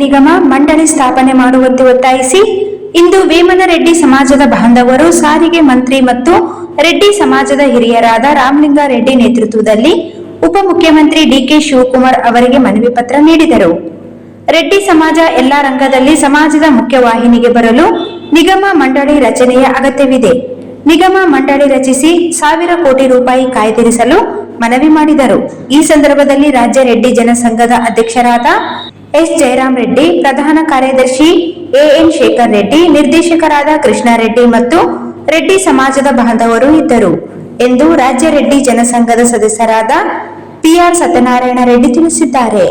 ನಿಗಮ ಮಂಡಳಿ ಸ್ಥಾಪನೆ ಮಾಡುವಂತೆ ಒತ್ತಾಯಿಸಿ ಇಂದು ವೇಮನರೆಡ್ಡಿ ಸಮಾಜದ ಬಾಂಧವರು ಸಾರಿಗೆ ಮಂತ್ರಿ ಮತ್ತು ರೆಡ್ಡಿ ಸಮಾಜದ ಹಿರಿಯರಾದ ರಾಮಲಿಂಗಾರೆಡ್ಡಿ ನೇತೃತ್ವದಲ್ಲಿ ಉಪಮುಖ್ಯಮಂತ್ರಿ ಡಿಕೆ ಶಿವಕುಮಾರ್ ಅವರಿಗೆ ಮನವಿ ಪತ್ರ ನೀಡಿದರು. ರೆಡ್ಡಿ ಸಮಾಜ ಎಲ್ಲಾ ರಂಗದಲ್ಲಿ ಸಮಾಜದ ಮುಖ್ಯವಾಹಿನಿಗೆ ಬರಲು ನಿಗಮ ಮಂಡಳಿ ರಚನೆಯ ಅಗತ್ಯವಿದೆ. ನಿಗಮ ಮಂಡಳಿ ರಚಿಸಿ 1,000 ಕೋಟಿ ರೂಪಾಯಿ ಕಾಯ್ದಿರಿಸಲು ಮನವಿ ಮಾಡಿದರು. ಈ ಸಂದರ್ಭದಲ್ಲಿ ರಾಜ್ಯ ರೆಡ್ಡಿ ಜನಸಂಘದ ಅಧ್ಯಕ್ಷರಾದ ಎಸ್ ಜಯರಾಮ್ ರೆಡ್ಡಿ, ಪ್ರಧಾನ ಕಾರ್ಯದರ್ಶಿ ಎಎನ್ ಶೇಖರ್ ರೆಡ್ಡಿ, ನಿರ್ದೇಶಕರಾದ ಕೃಷ್ಣಾರೆಡ್ಡಿ ಮತ್ತು ರೆಡ್ಡಿ ಸಮಾಜದ ಬಾಂಧವರು ಇದ್ದರು ಎಂದು ರಾಜ್ಯ ರೆಡ್ಡಿ ಜನಸಂಘದ ಸದಸ್ಯರಾದ ಪಿಆರ್ ಸತ್ಯನಾರಾಯಣ ರೆಡ್ಡಿ ತಿಳಿಸಿದ್ದಾರೆ.